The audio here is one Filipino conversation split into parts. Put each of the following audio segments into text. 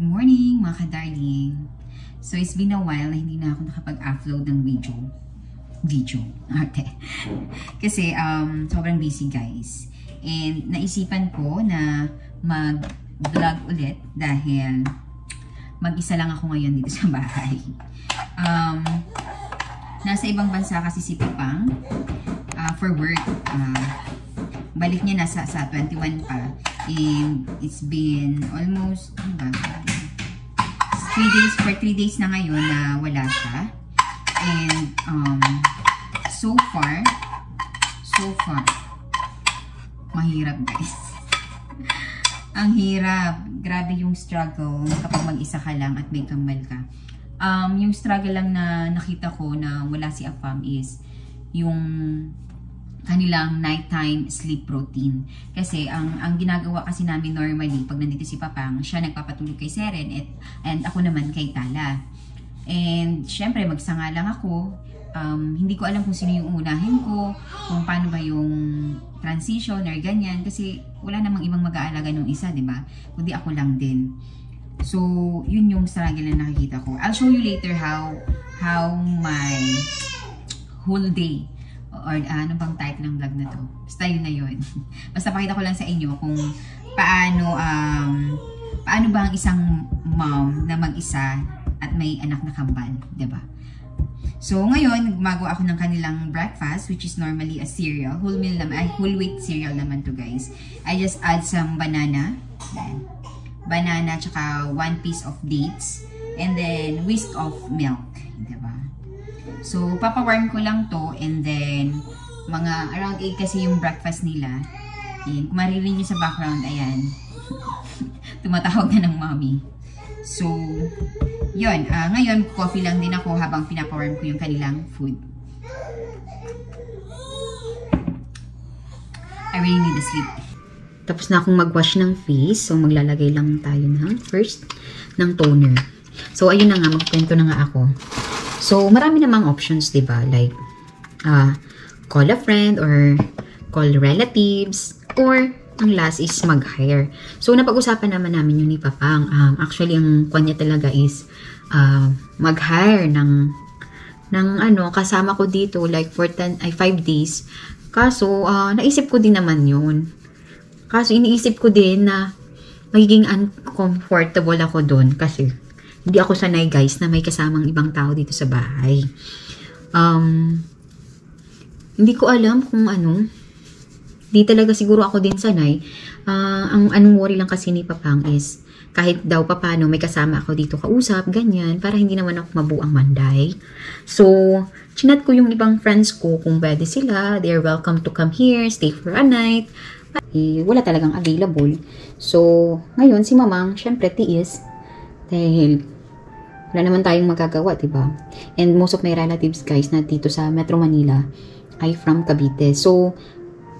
morning mga ka-darling. So it's been a while na hindi na ako nakapag-upload ng video. Ate. Kasi sobrang busy guys. And naisipan ko na mag-vlog ulit dahil mag-isa lang ako ngayon dito sa bahay. Nasa ibang bansa kasi si Papang for work. Balik niya nasa sa 21 pa. And it's been almost 3 days, for 3 days na ngayon na wala siya. And so far mahirap guys. Ang hirap. Grabe yung struggle kapag mag-isa ka lang at may kambal ka. Yung struggle lang na nakita ko na wala si Afam is yung kanilang nighttime sleep routine. Kasi ang ginagawa kasi namin normally, pag nandito si Papang, siya nagpapatulog kay Seren and ako naman kay Tala. And syempre, magsanga lang ako. Hindi ko alam kung sino yung unahin ko, kung paano ba yung transition or ganyan. Kasi wala namang ibang mag-aalaga nung isa, di ba? Kundi ako lang din. So, yun yung struggle na nakikita ko. I'll show you later how my whole day or ano bang title ng vlog na to. Basta yun na yun. Basta pakita ko lang sa inyo kung paano ba ang isang mom na mag-isa at may anak na kambal, diba? So ngayon, gumagawa ako ng kanilang breakfast, which is normally a cereal. Whole wheat cereal naman to guys. I just add some banana. Then, banana tsaka 1 piece of dates. And then whisk of milk. Diba? So, papawarm ko lang to and then mga around 8 kasi yung breakfast nila. Ayan, kung maririnig nyo sa background, ayan. Tumatawag na ng mommy. So, yun. Ngayon, coffee lang din ako habang pinapawarm ko yung kanilang food. I really need to sleep. Tapos na akong mag-wash ng face. So, maglalagay lang tayo ng first ng toner. So, ayun na nga. Magkwento na nga ako. So, marami namang options, diba? Like, call a friend or call relatives or ang last is mag-hire. So, napag-usapan naman namin yun ni Papang. Actually, ang kanya talaga is mag-hire ng kasama ko dito like for 5 days. Kaso, naisip ko din naman yun. Kaso, iniisip ko din na magiging uncomfortable ako doon kasi hindi ako sanay guys na may kasamang ibang tao dito sa bahay. Hindi ko alam kung ano. Di talaga siguro ako din sanay. Ang worry lang kasi ni Papang is kahit daw paano may kasama ako dito kausap, ganyan, para hindi naman ako mabuang manday. So, chinat ko yung ibang friends ko kung pwede sila. They're welcome to come here, stay for a night. Wala talagang available. So, ngayon si Mamang, syempre tiis. Dahil wala naman tayong magagawa, diba? And most of my relatives, guys, na dito sa Metro Manila ay from Cavite. So,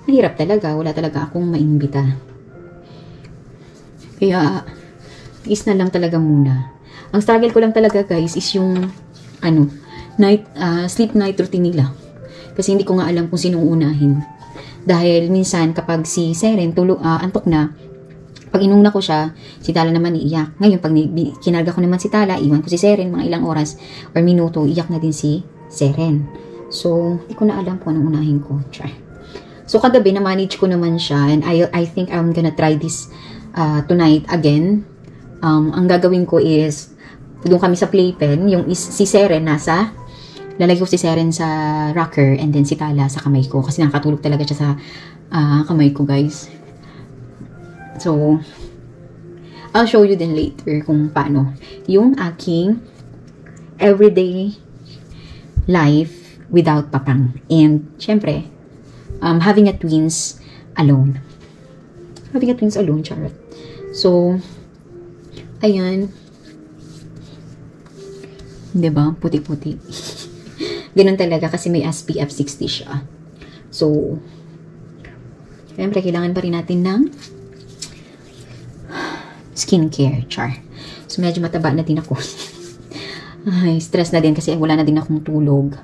mahirap talaga. Wala talaga akong maimbita. Kaya, is na lang talaga muna. Ang struggle ko lang talaga, guys, is yung, sleep night routine nila. Kasi hindi ko nga alam kung sinong unahin. Dahil minsan, kapag si Seren antok na, pag inuna ko siya, si Tala naman iiyak. Ngayon, pag kinarga ko naman si Tala, iwan ko si Seren, mga ilang oras or minuto, iyak na din si Seren. So, hindi ko na alam kung anong unahin ko. Try. So, kagabi, na-manage ko naman siya and I think I'm gonna try this tonight again. Ang gagawin ko is, doon kami sa playpen, si Seren lalagay ko si Seren sa rocker and then si Tala sa kamay ko. Kasi nakatulog talaga siya sa kamay ko, guys. So, I'll show you din later kung paano yung aking everyday life without Papang. And, syempre, having a twins alone. Charot. So, ayan. Diba? Puti-puti. Ganun talaga kasi may SPF 60 siya. So, syempre, kailangan pa rin natin ng skincare, char. So, medyo mataba na din ako. Ay, stress na din kasi wala na din akong tulog.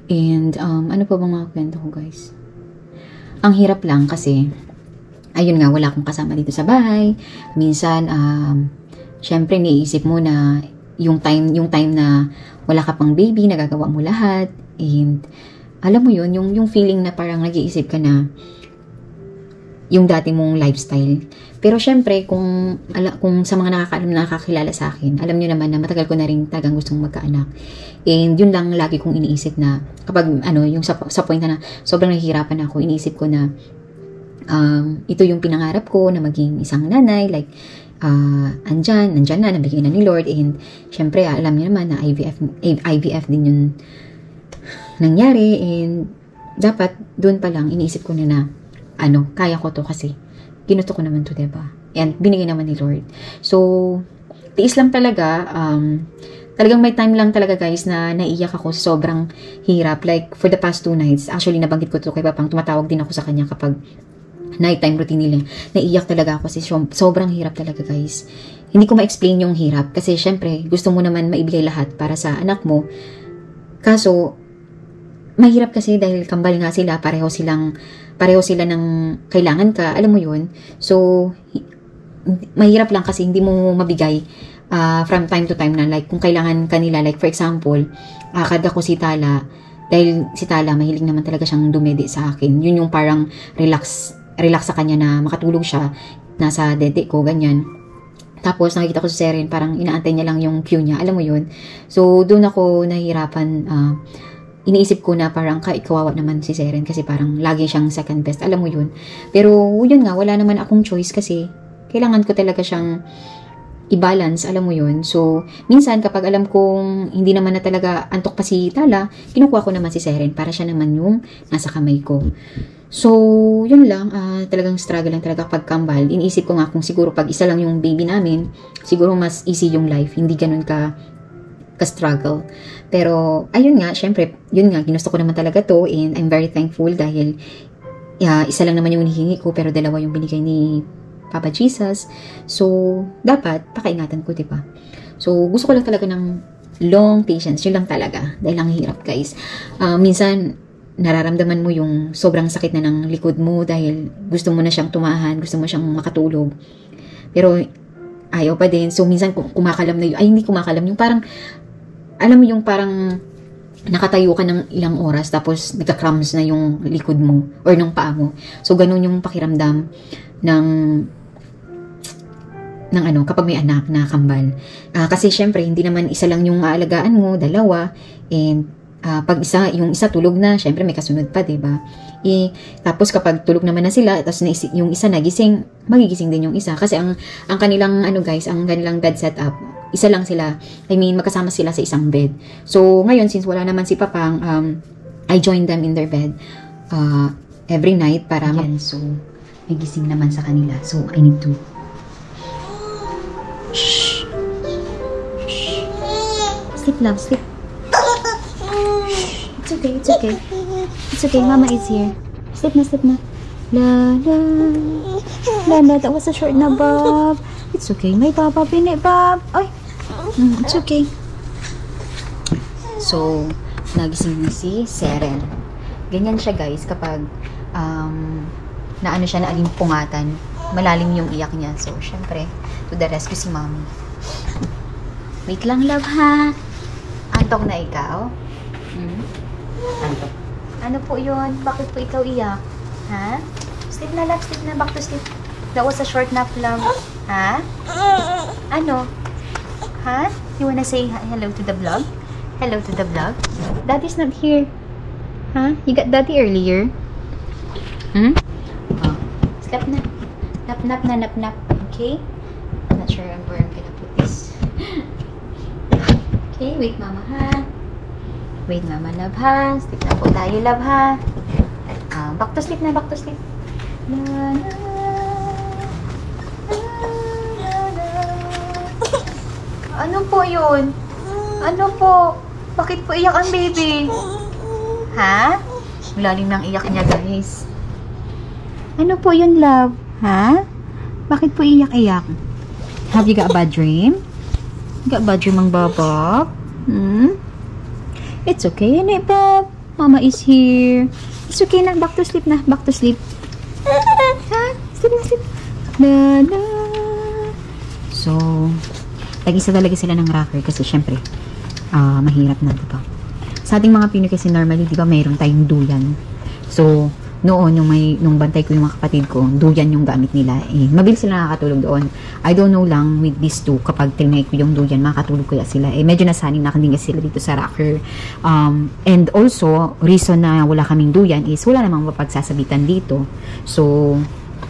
And, ano pa bang mga kwento ko, guys? Ang hirap lang kasi, ayun nga, wala akong kasama dito sa bahay. Minsan, syempre niisip mo na yung time na wala ka pang baby, nagagawa mo lahat, and alam mo yun, yung feeling na parang nag-iisip ka na yung dati mong lifestyle. Pero syempre, kung sa mga nakakilala sa akin, alam nyo naman na matagal ko na rin talagang gustong magkaanak. And yun lang lagi kong iniisip na, kapag yung sa point na sobrang nahihirapan ako, iniisip ko na ito yung pinangarap ko na maging isang nanay, like, andyan na, nabigyan na ni Lord. And syempre, alam niyo naman na IVF din yung nangyari. And dapat, doon pa lang, iniisip ko na kaya ko to kasi ginusto ko naman to, diba? And binigay naman ni Lord. So, tiis lang talaga. Talagang may time lang talaga, guys, na naiiyak ako. Sobrang hirap. Like, for the past 2 nights, actually, nabanggit ko to kay Papang. Tumatawag din ako sa kanya kapag nighttime routine nila. Naiiyak talaga ako kasi sobrang hirap talaga, guys. Hindi ko ma-explain yung hirap kasi syempre gusto mo naman maibigay lahat para sa anak mo. Kaso mahirap kasi dahil kambal nga sila, pareho sila ng kailangan ka, alam mo yun. So mahirap lang kasi hindi mo mabigay from time to time na like kung kailangan kanila, like for example, kada ko si Tala, dahil si Tala mahilig naman talaga siyang dumedi sa akin. Yun yung parang relax sa kanya na makatulog siya nasa dede ko, ganyan. Tapos nakikita ko si Seren, parang inaantay niya lang yung cue niya, alam mo yun. So doon ako nahihirapan, iniisip ko na parang kawawa naman si Seren kasi parang lagi siyang second best, alam mo yun. Pero yun nga, wala naman akong choice kasi kailangan ko talaga siyang i-balance, alam mo yun. So minsan kapag alam kong hindi naman na talaga antok pa si Tala, kinukuha ko naman si Seren para siya naman yung nasa kamay ko. So, yun lang, talagang struggle lang talaga pag kambal. Iniisip ko nga kung siguro pag isa lang yung baby namin, siguro mas easy yung life, hindi ganun ka-struggle. Pero, ayun nga, syempre, yun nga, ginusto ko naman talaga to, and I'm very thankful dahil isa lang naman yung hinihingi ko, pero 2 yung binigay ni Papa Jesus. So, dapat, pakaingatan ko, diba? So, gusto ko lang talaga ng long patience, yun lang talaga, dahil ang hirap, guys. Minsan, nararamdaman mo yung sobrang sakit na ng likod mo dahil gusto mo na siyang tumahan, gusto mo siyang makatulog. Pero ayaw pa din. So minsan kumakalam na yun. Ay, hindi kumakalam. Yung parang, alam mo yung parang nakatayo ka ng ilang oras tapos nagka-cramps na yung likod mo or ng paa mo. So ganun yung pakiramdam ng kapag may anak na kambal. Kasi syempre, hindi naman isa lang yung aalagaan mo, 2. And pag yung isa tulog na, syempre may kasunod pa, diba? Tapos kapag tulog naman na sila, tapos yung isa nagising, magigising din yung isa. Kasi ang kanilang, guys, ang kanilang bed setup, isa lang sila. I mean, magkasama sila sa isang bed. So, ngayon, since wala naman si Papang, I join them in their bed every night para so, may gising naman sa kanila. So, I need to shh. Sleep, love, sleep. It's okay. It's okay, Mama is here. Sleep na. La, that was a short na, Bob. It's okay, may Papa pini, Bob. Ay, it's okay. So, nagising na si Seren. Ganyan siya, guys, kapag siya, naalimpungatan. Malalim yung iyak niya. So, syempre, to the rescue si Mommy. Wait lang, love, ha? Antok na ikaw? Ano po yun? Bakit po ikaw iyak? Ha? Sleep na, love. Sleep na. Back to sleep. That was a short nap, love. Ha? Ano? Ha? You wanna say hello to the vlog? Hello to the vlog? Daddy's not here. Huh? You got daddy earlier? Oh. Sleep na. Nap. Okay? I'm not sure where I'm gonna put this. Okay, wait, Mama, ha? Wait, Mama, love, ha? Sleep na po tayo, love, ha? Back to sleep na, back to sleep. Ano po yun? Ano po? Bakit po iyak ang baby? Ha? Lalim ng iyak niya, guys. Ano po yun, love? Ha? Bakit po iyak-iyak? Have you got a bad dream? You got a bad dream, ang Bob? It's okay, innit, Bob? Mama is here. It's okay na. Back to sleep na. Back to sleep. Ha? Sleep na, sleep. So, Tag-isa talaga sila ng rocker kasi syempre, mahirap na, diba? Sa ating mga Pinoy kasi normally, diba, mayroon tayong duyan. So, noon, nung bantay ko yung mga kapatid ko, duyan yung gamit nila. Mabilis sila nakakatulog doon. I don't know lang with these two, kapag trinay ko yung duyan, makakatulog kaya sila. Medyo nasaning na kanina sila dito sa rocker. And also, reason na wala kaming duyan is wala namang mapagsasabitan dito. So,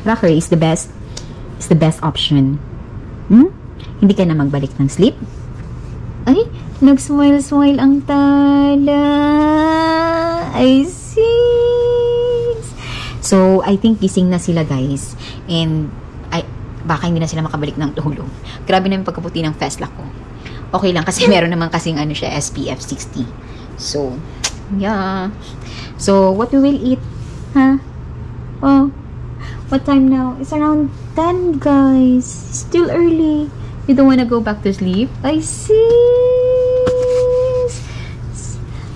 rocker is the best option. Hindi ka na magbalik ng sleep. Ay, nag-smile ang tala. I see. So, I think gising na sila, guys. And, baka hindi na sila makabalik ng tulog. Grabe na yung pagkaputi ng Festla ko. Okay lang, kasi meron naman kasing siya, SPF 60. So, yeah. So, what we will eat? Huh? Oh, what time now? It's around 10, guys. Still early. You don't wanna go back to sleep? I see.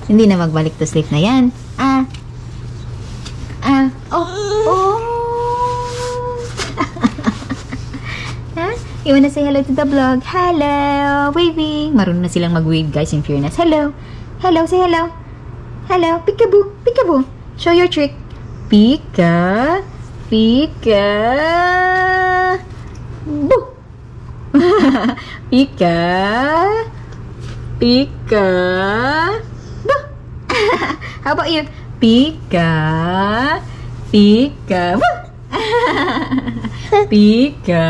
Hindi na magbalik to sleep na yan. You wanna say hello to the vlog? Hello! Waving! Marunong na silang mag-wave, guys, in fairness. Hello! Hello! Say hello! Hello! Peekaboo! Peekaboo! Show your trick! Pika! Pika! Boo! Pika! Pika! Boo! How about you? Pika! Pika! Boo! Pika!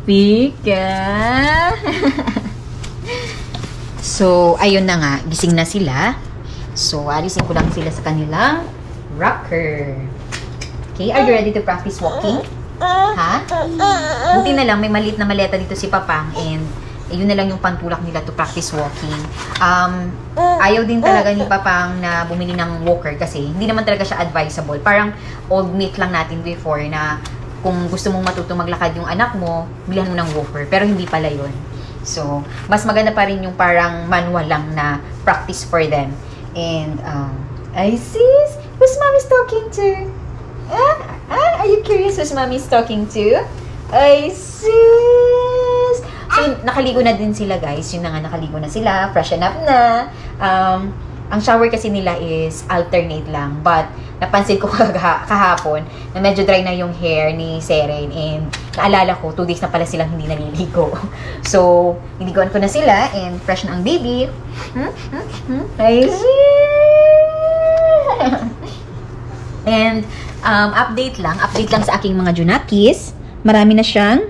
Pika! So, ayun na nga. Gising na sila. So, alisin ko lang sila sa kanilang rocker. Okay, are you ready to practice walking? Ha? Buti na lang, may maliit na maleta dito si Papang and yun na lang yung pantulak nila to practice walking. Ayaw din talaga ni Papang na bumili ng walker kasi hindi naman talaga siya advisable. Parang old myth lang natin before na kung gusto mong matutong maglakad yung anak mo, bilhan mo ng walker. Pero hindi pala yun. So, mas maganda pa rin yung parang manual lang na practice for them. And, I see. Who's Mommy's talking to? Are you curious who's Mommy's talking to? I see. So, nakaligo na din sila, guys. Yun na nga, nakaligo na sila. Freshen up na. Ang shower kasi nila is alternate lang. But, napansin ko kahapon na medyo dry na yung hair ni Seren. And, naalala ko, 2 days na pala silang hindi naliligo. So, niligoan ko na sila. And, fresh na ang baby. And, update lang sa aking mga junakis. Marami na siyang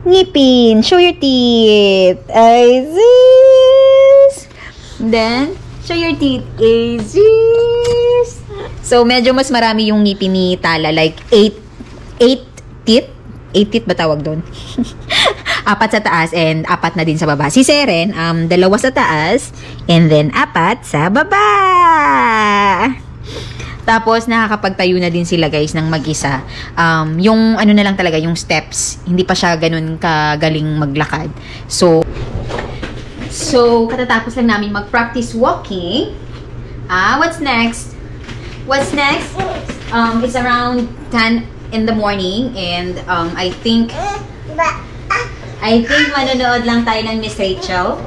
ngipin. Show your teeth. Then, show your teeth. So, medyo mas marami yung ngipin ni Tala. Like, 8 teeth. 8 teeth ba tawag doon? 4 sa taas and 4 na din sa baba. Si Seren, 2 sa taas and then 4 sa baba. Tapos, nakakapagtayo na din sila, guys, ng mag-isa. Yung ano na lang talaga, yung steps. Hindi pa siya ganun kagaling maglakad. So, katatapos lang namin mag-practice walking. What's next? What's next? It's around 10 in the morning and I think manonood lang tayo ng Miss Rachel.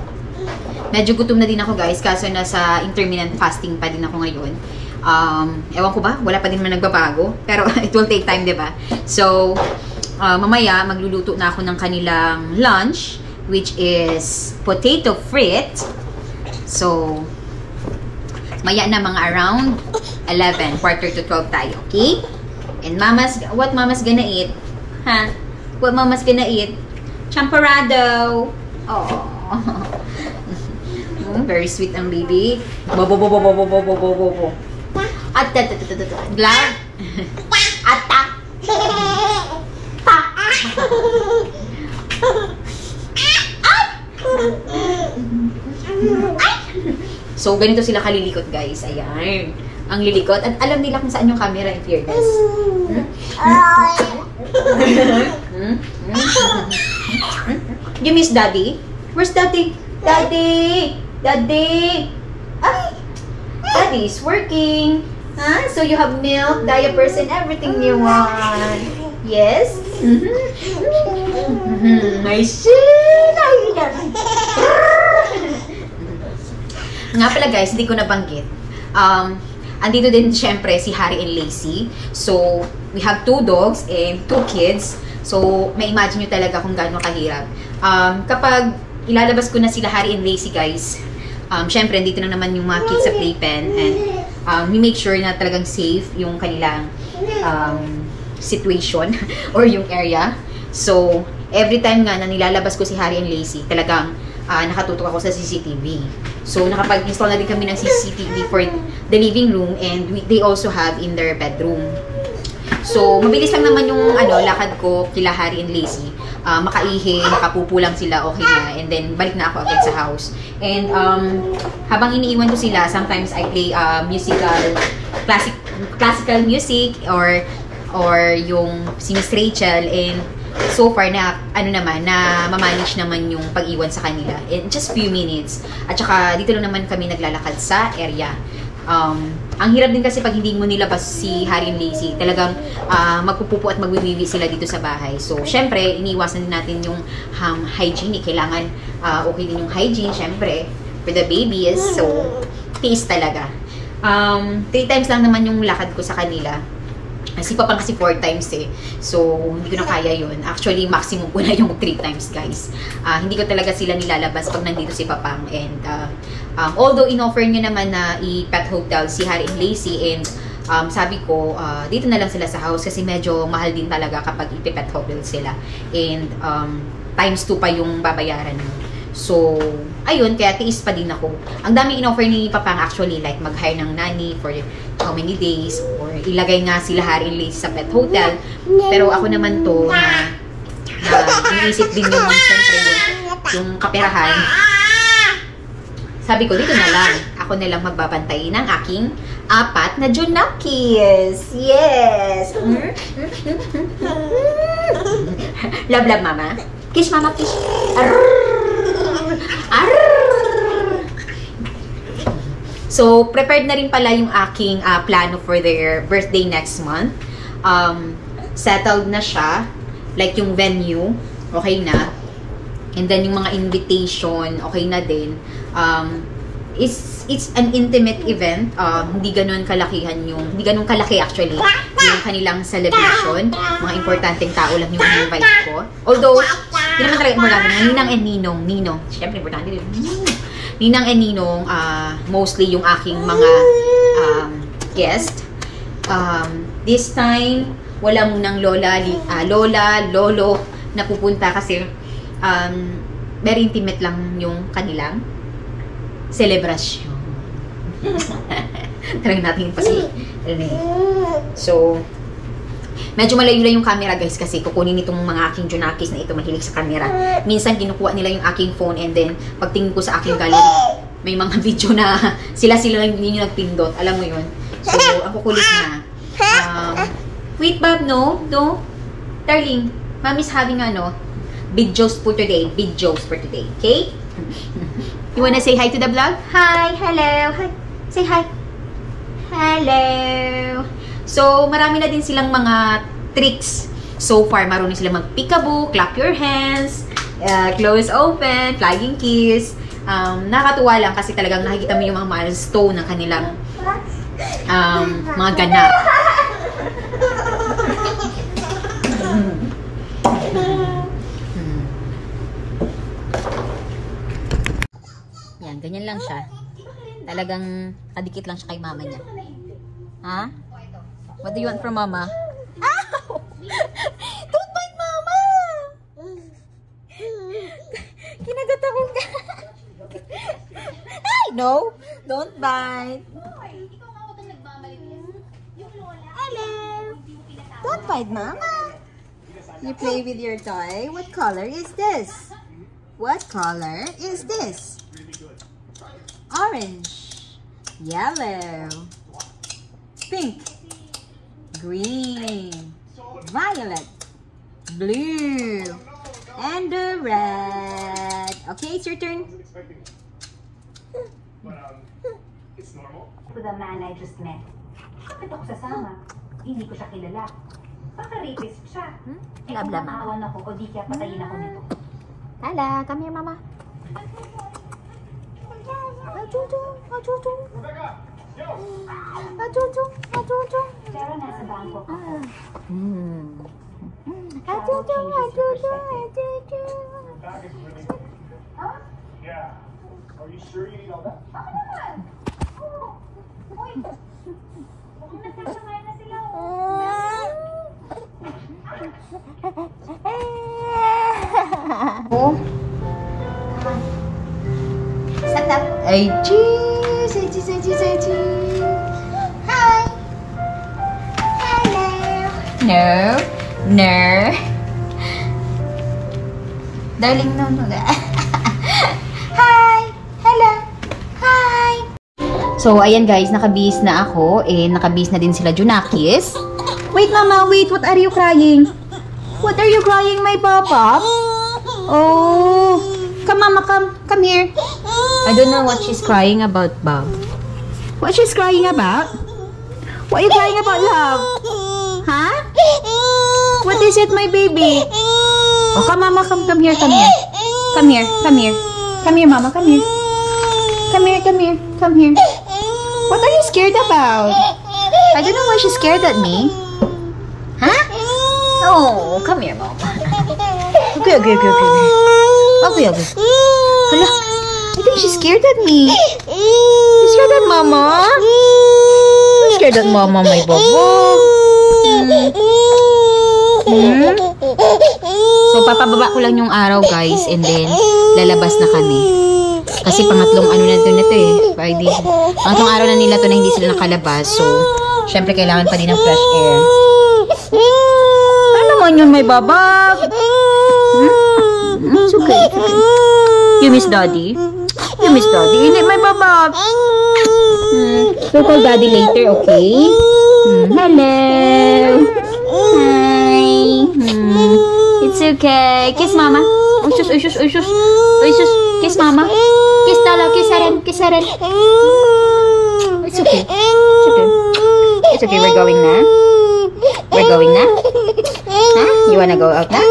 Medyo gutom na din ako, guys, kaso nasa intermittent fasting pa din ako ngayon. Ewan ko ba? Wala pa din man nagbabago. Pero it will take time, diba? So, mamaya magluluto na ako ng kanilang lunch, which is potato frit. So, maya na mga around 11, quarter to 12 tayo, okay? And what Mama's gonna eat? Huh? What Mama's gonna eat? Champorado. Oh. Very sweet ang baby. Bobo. Glad. Ata. So, ganito sila kalilikot, guys. Ayan. Ang lilikot. At alam nila kung saan yung camera, in fairness. You miss Daddy? Where's Daddy? Daddy! Daddy! Ay! Daddy's working. Huh? So, you have milk, diapers, and everything you want. Yes? May sila! Nga pala guys, hindi ko nabanggit. Andito din syempre si Harry and Lacey. So, we have 2 dogs and 2 kids. So, may imagine nyo talaga kung gaano kahirap. Kapag ilalabas ko na sila Harry and Lacey guys, syempre, dito na naman yung mga kids sa playpen. And we make sure na talagang safe yung kanilang situation or yung area. So, every time nga na nilalabas ko si Harry and Lacey, talagang nakatutok ako sa CCTV. So, nakapag-install na din kami ng CCTV for the living room and they also have in their bedroom. So, mabilis lang naman yung lakad ko kila Harry and Lacey. Makaihi, makapupo lang sila, okay na. And then, balik na ako agad sa house. And habang iniiwan ko sila, sometimes I play classical music or yung si Miss Rachel. And so far na mamanage naman yung pag-iwan sa kanila in just few minutes. At saka dito lang naman kami naglalakad sa area. Ang hirap din kasi pag hindi mo nilabas si Harry and Lacey, talagang magpupupo at magwiwiwi sila dito sa bahay. So, syempre, iniiwasan din natin yung hygiene. Kailangan okay din yung hygiene, syempre, for the babies. So, tiis talaga. 3 times lang naman yung lakad ko sa kanila. Si Papang kasi 4 times eh. So, hindi ko na kaya yun. Actually, maximum ko na yung 3 times, guys. Hindi ko talaga sila nilalabas pag nandito si Papang. And, although in-offer niya naman na i-pet hotel si Harry and Lacey and sabi ko, dito na lang sila sa house kasi medyo mahal din talaga kapag i-pet hotel sila. And, times 2 pa yung babayaran mo. So, ayun, kaya tiis pa din ako. Ang dami in-offer ni Papang actually, like mag-hire ng nanny for how many days, or ilagay nga sila Harry and Lacey sa pet hotel. Pero ako naman to, na iniisip din yung, siyempre, yung kaperahan. Sabi ko, dito na lang. Ako na lang magbabantay ng aking 4 na Junakis. Yes! Love, love, mama. Kiss, mama, kiss. So, prepared na rin pala yung aking plano for their birthday next month. Settled na siya. Like yung venue, okay na. And then yung mga invitation, okay na din. It's an intimate event. Hindi ganun kalaki actually yung kanilang celebration. Mga importanteng tao lang yung invite ko. Although, hindi naman talaga importante. Ninang and Ninong. Ninong. Siyempre, importante din. Ninang and Ninong, mostly yung aking mga guest. This time, wala munang lola, lolo na pupunta kasi very intimate lang yung kanilang celebration. Talagang natin So, medyo malayo lang yung camera guys kasi kukunin itong mga aking Junakis na ito mahilig sa camera. Minsan kinukuha nila yung aking phone and then pagtingin ko sa aking gallery, may mga video na sila lang hindi nagpindot. Alam mo yun? So, ang kukulit na. Wait, Bob, no? Darling, Mommy's having videos for today. Videos for today. Okay? You wanna say hi to the vlog? Hi! Hello! Hi! Say hi! Hello! So, marami na din silang mga tricks. So far, marunong silang mag-peekaboo, clap your hands, close open, flying kiss. Nakakatuwa lang kasi talagang nakikita mo yung mga milestone ng kanilang mga ganap. Yan, ganyan lang siya. Talagang kadikit lang siya kay mama niya. Ha? What do you want from mama? Ow! Don't bite mama! Kinagat ako ka. Ay, no! Don't bite. Hello! Don't bite mama! You play with your toy? What color is this? What color is this? Orange, yellow, pink, green, violet, blue, and the red. Okay, it's your turn. To the man I just met. Bakit ako sasama? Hindi ko siya kilala. Baka rapist siya. Bla bla, mama. Maawan ako o di kaya patayin ako nito. Tala, come here, mama. Ajuju, ajuju. Ajuju, ajuju. Pero nasa bangko ko. Ajuju, ajuju, ajuju. Huh? Yeah. Are you sure you need all that? Bakit naman? Uy! Mukhang nagkasangay na sila. Oh. Stand up. Ay, cheese, ay, cheese, ay, cheese, ay, cheese. Hi. Hello. No. No. Darling, no, no. Hi. Hello. Hi. So, ayan guys, nakabihis na ako. Nakabihis na din sila Junakis. Wait, mama, wait. What are you crying? What are you crying, my papa? Oh. Come, mama, come. Come here. I don't know what she's crying about, Bob. What she's crying about? What are you crying about, love? Huh? What is it, my baby? Oh, come, mama, come here, come here. Come here, come here. Come here, mama, come here. Come here, come here, come here. What are you scared about? I don't know why she's scared at me. Huh? Oh, come here, mama. Okay, okay, okay, okay. Okay, okay. Hala, I think she's scared at me. You scared at mama? You scared at mama, my bobo? So, papababa ko lang yung araw, guys, and then lalabas na kami. Kasi pangatlong ano na to eh. Friday. Pangatlong araw na nila to na hindi sila nakalabas. So, syempre kailangan pa din ng fresh air. Ano naman yun, may babag? It's okay. It's okay. You miss daddy? You miss daddy? Hindi, may babag. So, call daddy later, okay? Hello. Hi. It's okay. Kiss mama. Uy, sus, uy, sus, uy, sus. Uy, sus. Kiss mama. Kiss Tala. Kiss Aren. Kiss Aren. It's okay. It's okay. It's okay. We're going na. We're going na. Huh? You wanna go out na?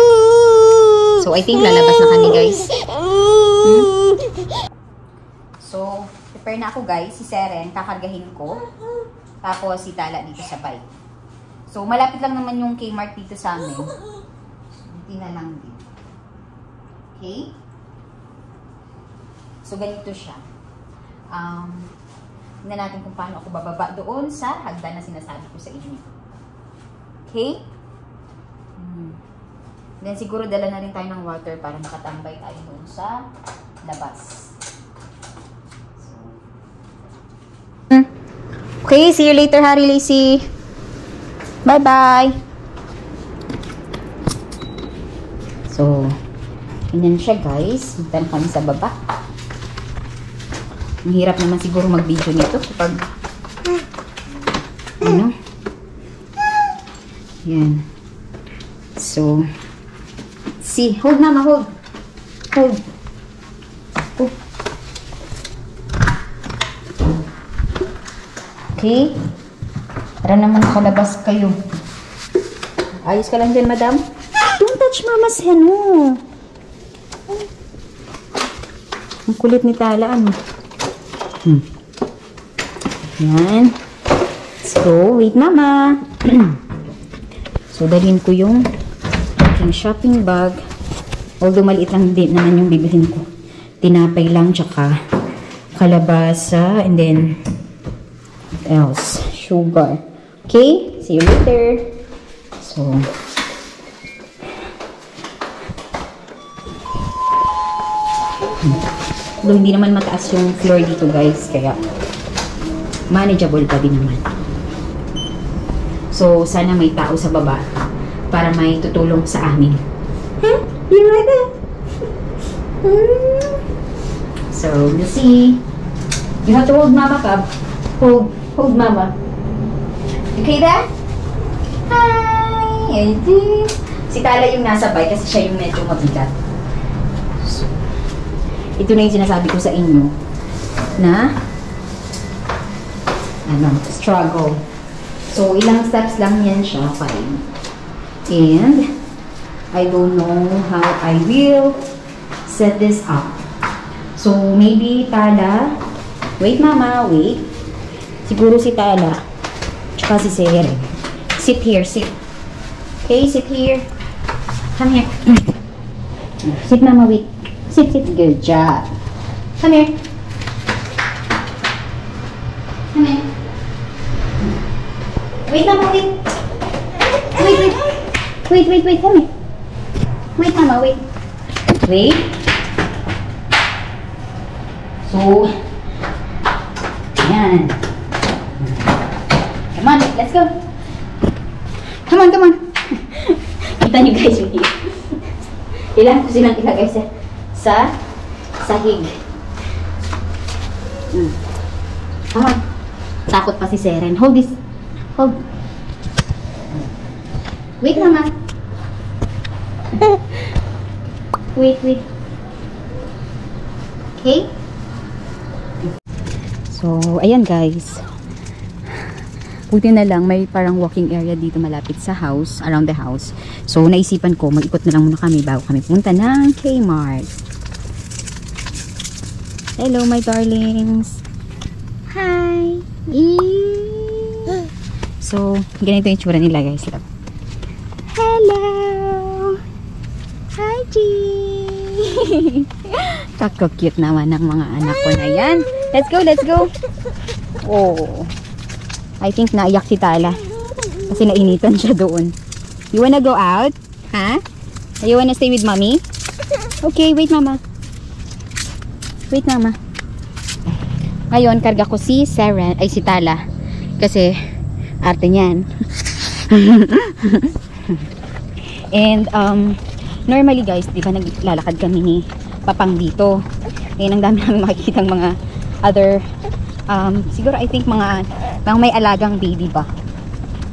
So, I think lalabas na kami, guys. So, prepare na ako, guys. Si Seren, kakargahin ko. Tapos, si Tala dito sa bike. So, malapit lang naman yung Kmart dito sa amin. Hindi na lang din. Okay? So, ganito siya. Tingnan natin kung paano ako bababa doon sa hagdan na sinasabi ko sa inyo. Okay? Then, siguro dala na rin tayo ng water para makatambay tayo doon sa labas. So. Okay, see you later, Harry Lacey. Bye-bye. So, ganyan siya, guys. Punta na kami sa baba. Ang hirap naman siguro mag-video nito kapag ano? Yan. So, see. Hold, mama. Hold. Hold. Oh. Okay. Para naman nakalabas kayo. Ayos ka lang dyan, madam. Don't touch mama's hand, oh. Ang kulit ni Tala, ano? Yan. So, wait, mama. So, dalhin ko yung aking shopping bag. Although, maliit lang din naman yung bibilhin ko. Tinapay lang, tsaka kalabasa, and then, what else? Sugar. Okay? See you later. So, although, hindi naman mataas yung floor dito, guys. Kaya, manageable pa din naman. So, sana may tao sa baba para may tutulong sa amin. Huh? You ready? So, we'll see. You have to hold mama, Cab. Hold mama. Okay, Dad? Hi! Si Tala yung nasa bike kasi siya yung medyo mabigat. So, ito na yung sinasabi ko sa inyo na struggle. So, ilang steps lang yan siya. 5, And I don't know how I will set this up. So maybe Tala, wait mama, wait. Siguro si Tala, tsaka si Seren. Sit here, sit. Okay, sit here. Come here. Sit mama, wait. Sit, sit. Good job. Come here. Come here. Wait mama, wait. Wait, wait. Wait, wait, wait. Come here. Wait mama, wait. Wait. So, yan. Come on, let's go. Come on, come on. Kita nyo guys yung here. Kailangan ko silang ilagay sa sahig. Come on. Takot pa si Seren. Hold this. Hold. Wait, mama. Wait, wait. Okay? So, ayan guys. Buti na lang, may parang walking area dito malapit sa house, around the house. So, naisipan ko, mag-ikot na lang muna kami bago kami punta ng Kmart. Hello, my darlings. Hi. So, ganito yung tsura nila guys. Hello. Hi, G. Kako-cute naman ng mga anak ko na yan. Let's go, let's go. Oh. I think naiyak si Tala. Kasi nainitan siya doon. You wanna go out? Ha? Huh? You wanna stay with mommy? Okay, wait mama. Wait mama. Ngayon, karga ko si Seren, ay si Tala. Kasi, arte niyan. And, normally guys, di ba naglalakad kami ni Papang dito. And ang dami namin makikita ng mga other, siguro I think mga may alagang baby ba.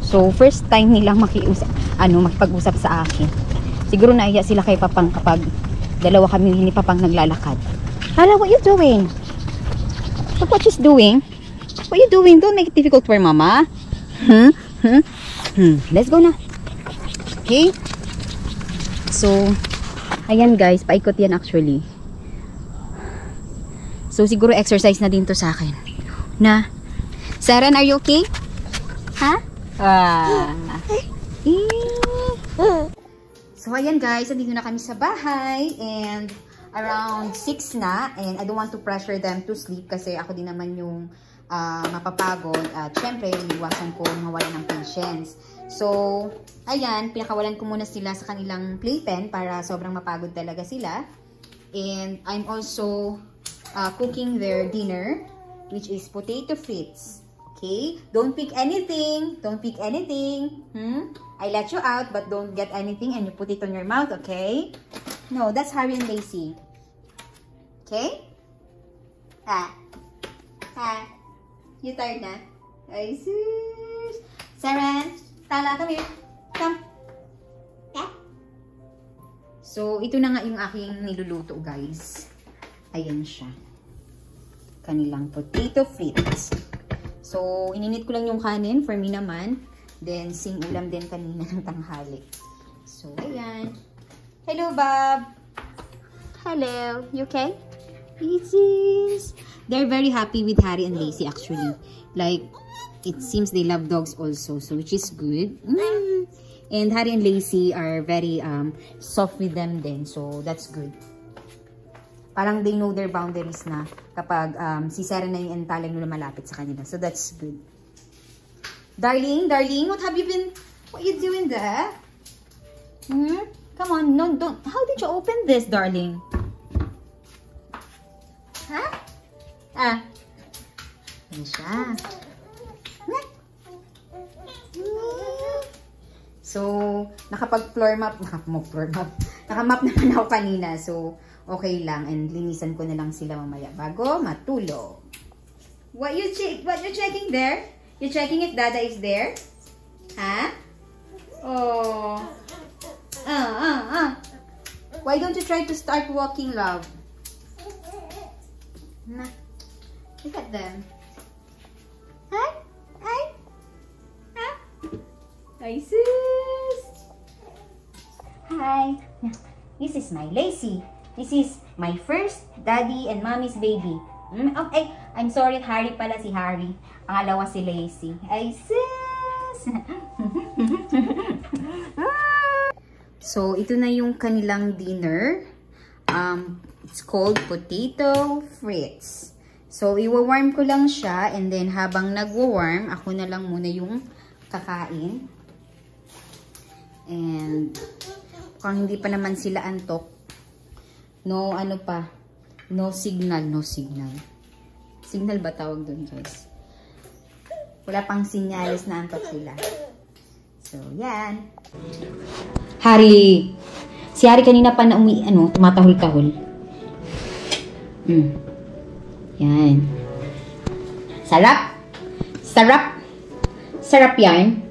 So, first time nilang makipag-usap sa akin. Siguro naiya sila kay Papang kapag dalawa kami ni Papang naglalakad. Hala, what you doing? Look what she's doing. What you doing? Don't make it difficult for mama. Let's go na. Okay? So, ayan guys, paikot yan actually. So, siguro exercise na din to sa akin. Na, Seren, are you okay? Ha? So, ayan guys, andito na kami sa bahay. And, around 6 na. And, I don't want to pressure them to sleep kasi ako din naman yung mapapagod. At, syempre, iniwasan ko mawala ng patience. So, ayan, pinakawalan ko muna sila sa kanilang playpen para sobrang mapagod talaga sila. And, I'm also cooking their dinner, which is potato frites. Okay? Don't pick anything. Don't pick anything. I let you out, but don't get anything and you put it on your mouth, okay? No, that's Harry and Lacey. Okay? You tired na? Ay, sus. Seren, Tala, come here. Come. So, ito na nga yung aking niluluto, guys. Ayan siya. Kanilang potato frites. So, ininit ko lang yung kanin for me naman. Then, sing ulam din kanina ng tanghali. So, ayan. Hello, Bob. Hello. You okay? Yes. They're very happy with Harry and Lacey, actually. Like, it seems they love dogs also, so which is good. And Harry and Lacey are very soft with them then, so that's good. Parang they know their boundaries na kapag si Seren na yung talang nila malapit sa kanila. So that's good. Darling, darling, what you doing there? Come on, no, don't. How did you open this, darling? Huh? Yan siya. So, nakapag-floor map, nakamap naman ako kanina. So, okay lang. And linisan ko na lang sila mamaya bago matulog. What you checking there? You checking if Dada is there? Huh? Oh. Why don't you try to start walking, love? Nah. Look at them. Hi? Hi? Huh? Hi, sis. Hi. This is my Lacey. This is my first daddy and mommy's baby. Okay, I'm sorry, Harry pala si Harry. Pangalawa si Lacey. Ay, sis! So, ito na yung kanilang dinner. It's called potato frites. So, iwa-warm ko lang siya and then habang nagwa-warm, ako na lang muna yung kakain. And kung hindi pa naman sila antok, no ano pa, no signal. Signal ba tawag dun, guys? Wala pang sinyalis na antok sila. So, yan. Hari. Si Hari kanina pa na tumatahol-tahol. Yan. Sarap. Sarap yan.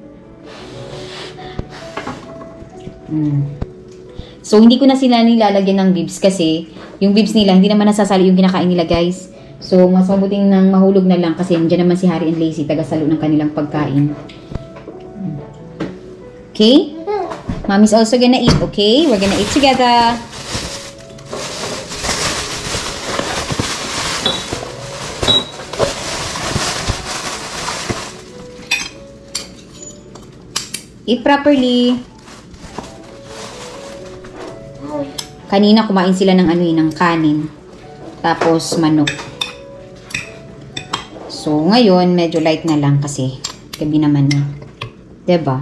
So, hindi ko na sila nilalagyan ng bibs kasi yung bibs nila, hindi naman nasasali yung kinakain nila, guys. So, mas mabuting nang mahulog na lang kasi nandiyan naman si Harry and Lacey, tagasalo ng kanilang pagkain. Okay? Mommy's also gonna eat, okay? We're gonna eat together. Eat properly. Kanina kumain sila ng ng kanin. Tapos manok. So, ngayon medyo light na lang kasi gabi naman na. 'Di ba?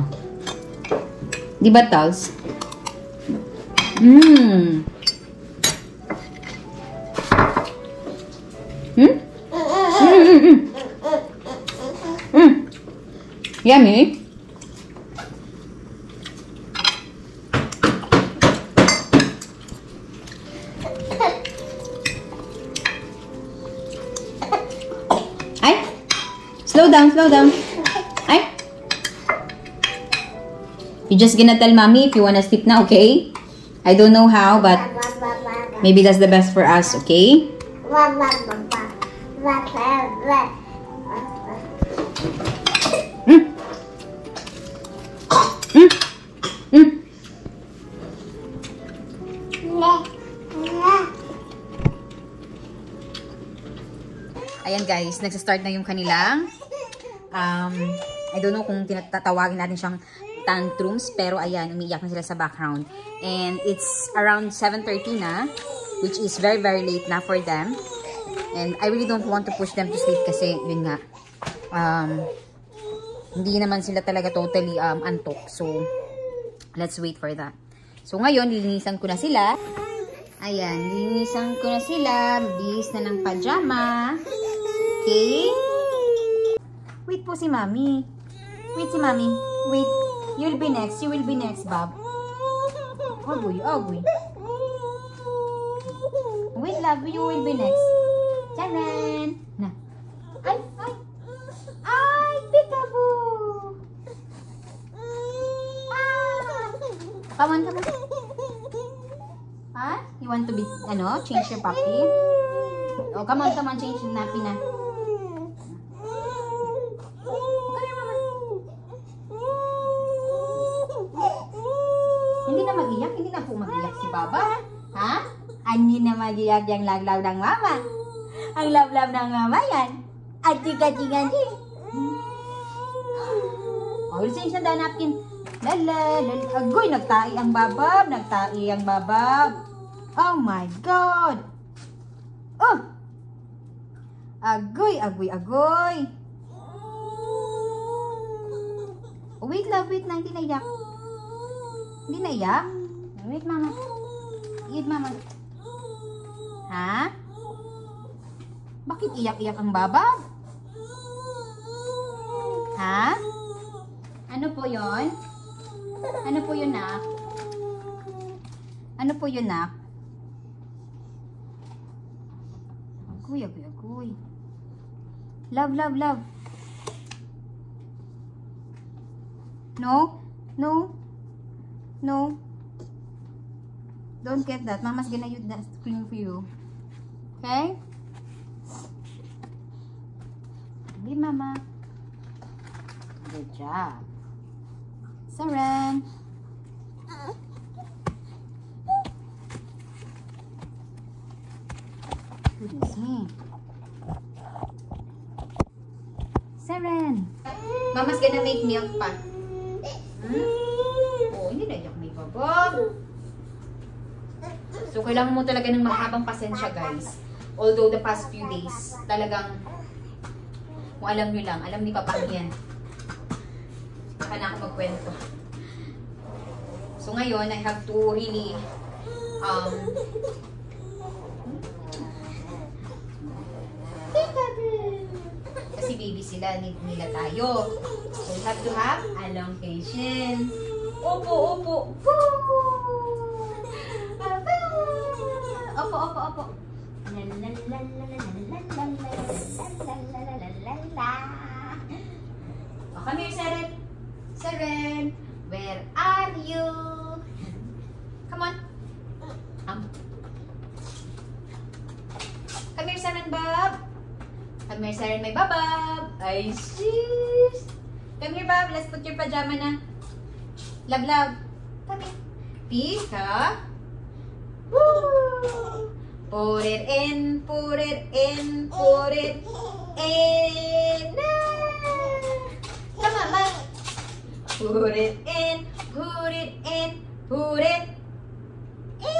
Di ba, Tals? Yummy. Ay! Slow down. Ay! You just gonna tell mommy if you wanna sleep na, okay? I don't know how, but maybe that's the best for us, okay? Ayan guys, nagsa-start na yung kanilang I don't know kung tatawagin natin siyang tantrums, pero ayan, umiiyak na sila sa background. And it's around 7:30 na, which is very late na for them. And I really don't want to push them to sleep kasi yun nga, hindi naman sila talaga totally antok. So, let's wait for that. So, ngayon, lilinisan ko na sila. Ayan, lilinisan ko na sila. Bihis na ng pajama. Okay? Wait po si Mami. Wait si Mami. Wait. You'll be next. You will be next, Bob. Ogoy. Wait, love. You will be next. Charan. Na. Ay, peekaboo. Come on. Huh? You want to be, change your puppy? Oh, come on, change your nappy na. Hindi na mag-iyak? Hindi na po mag-iyak si Baba? Ha? Hindi na mag-iyak yung laglaw ng mama. Ang love-love ng mama yan. At chika-chika din. Oh, we'll change na the napkin. Agoy, nagtai ang babab. Oh my God. Oh. Agoy. Oh, wait na, hindi naiyak. Hindi naiyak? Wait, mama. Ha? Bakit iyak-iyak ang babab? Ha? Ano po yon? Ano po yun, nak? Agoy. Love. No. Don't get that. Mama's gonna use that cream for you. Okay? Give Mama. Good job. Saran. Goodness me. Seren! Mama's gonna make milk pa. Oh, hindi na iyak may babag. So, kailangan mo talaga ng mahabang pasensya, guys. Although, the past few days, talagang, kung alam nyo lang, alam ni Papa yan. Saka na ako magkwento. So, ngayon, I have to really, kasi baby sila, need nila tayo. So, we have to have a long patience. Opo, opo. Opo, opo, opo. Oh, come here, Seren. Seren, where are you? Come on. Come here, Seren, Bob. Come here, Seren, my babab. Ay, sis. Come here, Bob. Let's put your pajama na. Love, love. Come here. Pika. Woo! Put it in, put it in, put it in. Come on, Bob. Put it in, put it in, put it in.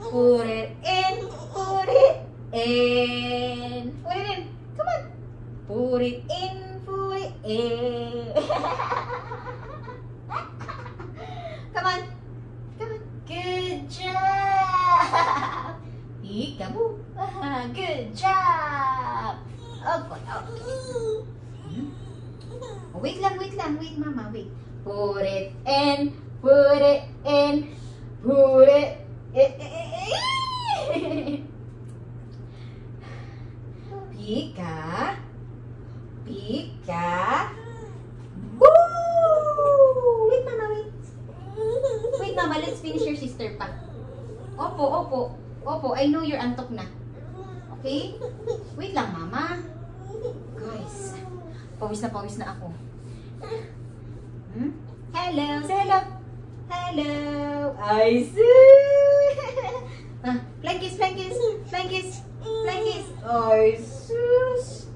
Put it in, put it in. Put it in. Come on. Put it in, put it in. Come on. Come on. Good job. Peekaboo. Good job. Okay, okay. Oh, wait lang, wait lang. Wait, Mama, wait. Put it in, put it in, put it in. Pika. Pika. Woo! Wait, Mama, wait. Wait, Mama, let's finish your sister pa. Opo, opo. Opo, I know you're antok na. Okay? Wait lang, Mama. Guys, pawis na ako. Hello, say hello. Hello. I see. Flying kiss, flying kiss, flying kiss, flying kiss. I sus.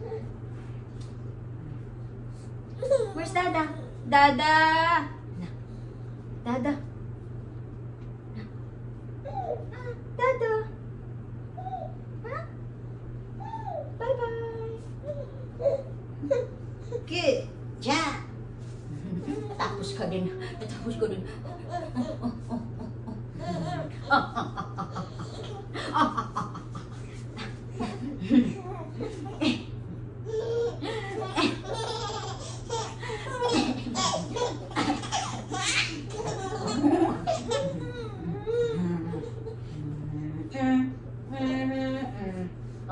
Where's Dada? Dada. Dada. Dada. Huh? Bye-bye. Good job. Natapos ka din. Natapos ko din.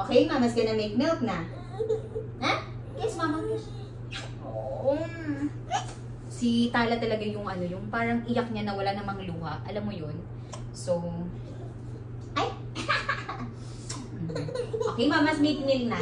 Okay, Mama's gonna make milk na. Ha? Yes, Mama. Oh. Si Tala talaga yung ano, yung parang iyak niya na wala namang luha. Alam mo yun? So, ay! Okay, Mama's make milk na.